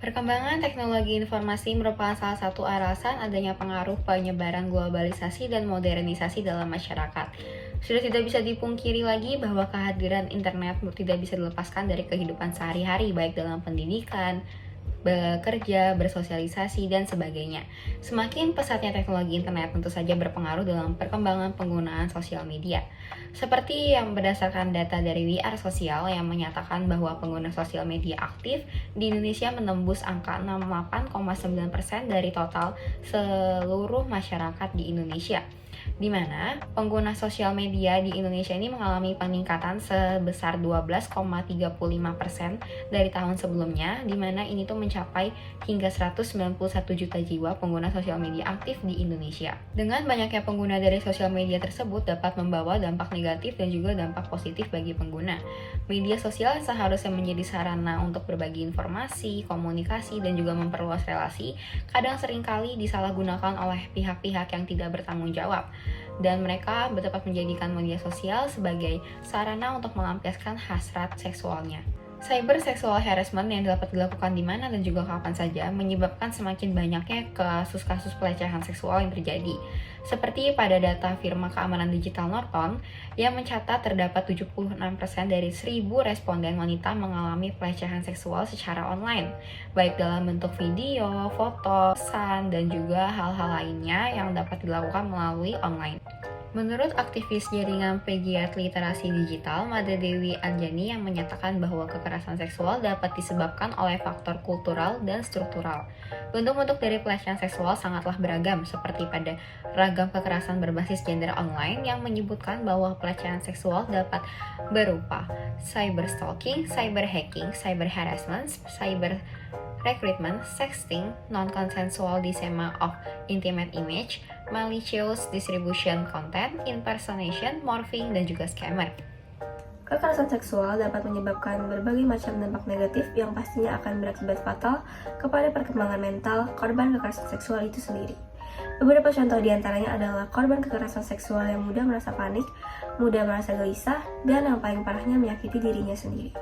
Perkembangan teknologi informasi merupakan salah satu alasan adanya pengaruh penyebaran globalisasi dan modernisasi dalam masyarakat. Sudah tidak bisa dipungkiri lagi bahwa kehadiran internet tidak bisa dilepaskan dari kehidupan sehari-hari, baik dalam pendidikan, bekerja, bersosialisasi, dan sebagainya. Semakin pesatnya teknologi internet tentu saja berpengaruh dalam perkembangan penggunaan sosial media. Seperti yang berdasarkan data dari We Are Social yang menyatakan bahwa pengguna sosial media aktif di Indonesia menembus angka 68,9% dari total seluruh masyarakat di Indonesia, di mana pengguna sosial media di Indonesia ini mengalami peningkatan sebesar 12,35% dari tahun sebelumnya, di mana ini tuh mencapai hingga 191 juta jiwa pengguna sosial media aktif di Indonesia. Dengan banyaknya pengguna dari sosial media tersebut dapat membawa dampak negatif dan juga dampak positif bagi pengguna. Media sosial seharusnya menjadi sarana untuk berbagi informasi, komunikasi, dan juga memperluas relasi, kadang seringkali disalahgunakan oleh pihak-pihak yang tidak bertanggung jawab, dan mereka dapat menjadikan media sosial sebagai sarana untuk melampiaskan hasrat seksualnya. Cyber sexual harassment yang dapat dilakukan di mana dan juga kapan saja menyebabkan semakin banyaknya kasus-kasus pelecehan seksual yang terjadi. Seperti pada data firma keamanan digital Norton yang mencatat terdapat 76% dari 1.000 responden wanita mengalami pelecehan seksual secara online, baik dalam bentuk video, foto, pesan, dan juga hal-hal lainnya yang dapat dilakukan melalui online. Menurut aktivis jaringan pegiat literasi digital, Made Dewi Anjani yang menyatakan bahwa kekerasan seksual dapat disebabkan oleh faktor kultural dan struktural. Bentuk-bentuk dari pelecehan seksual sangatlah beragam, seperti pada ragam kekerasan berbasis gender online yang menyebutkan bahwa pelecehan seksual dapat berupa cyber stalking, cyber hacking, cyber harassment, cyber recruitment, sexting, non-consensual disema of intimate image, malicious distribution content, impersonation, morphing, dan juga scammer. Kekerasan seksual dapat menyebabkan berbagai macam dampak negatif yang pastinya akan berakibat fatal kepada perkembangan mental korban kekerasan seksual itu sendiri. Beberapa contoh diantaranya adalah korban kekerasan seksual yang mudah merasa panik, mudah merasa gelisah, dan yang paling parahnya menyakiti dirinya sendiri.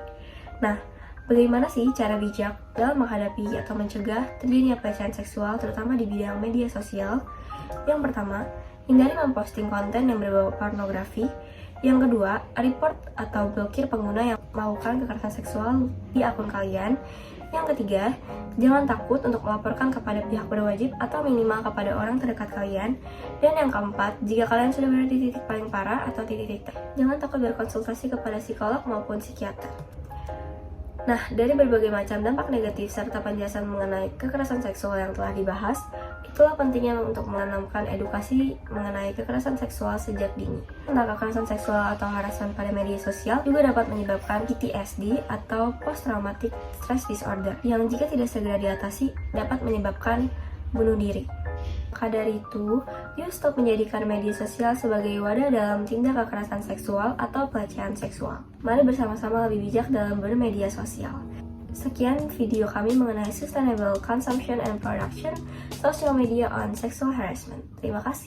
Nah, bagaimana sih cara bijak dalam menghadapi atau mencegah terjadinya pelecehan seksual terutama di bidang media sosial? Yang pertama, hindari memposting konten yang berbau pornografi. Yang kedua, report atau blokir pengguna yang melakukan kekerasan seksual di akun kalian. Yang ketiga, jangan takut untuk melaporkan kepada pihak berwajib atau minimal kepada orang terdekat kalian. Dan yang keempat, jika kalian sudah berada di titik paling parah atau titik jangan takut berkonsultasi kepada psikolog maupun psikiater. Nah, dari berbagai macam dampak negatif serta penjelasan mengenai kekerasan seksual yang telah dibahas, itulah pentingnya untuk menanamkan edukasi mengenai kekerasan seksual sejak dini. Tentang kekerasan seksual atau harassment pada media sosial juga dapat menyebabkan PTSD atau Post Traumatic Stress Disorder, yang jika tidak segera diatasi dapat menyebabkan bunuh diri. Maka dari itu, yuk stop menjadikan media sosial sebagai wadah dalam tindak kekerasan seksual atau pelecehan seksual. Mari bersama-sama lebih bijak dalam bermedia sosial. Sekian video kami mengenai Sustainable Consumption and Production Social Media on Sexual Harassment. Terima kasih.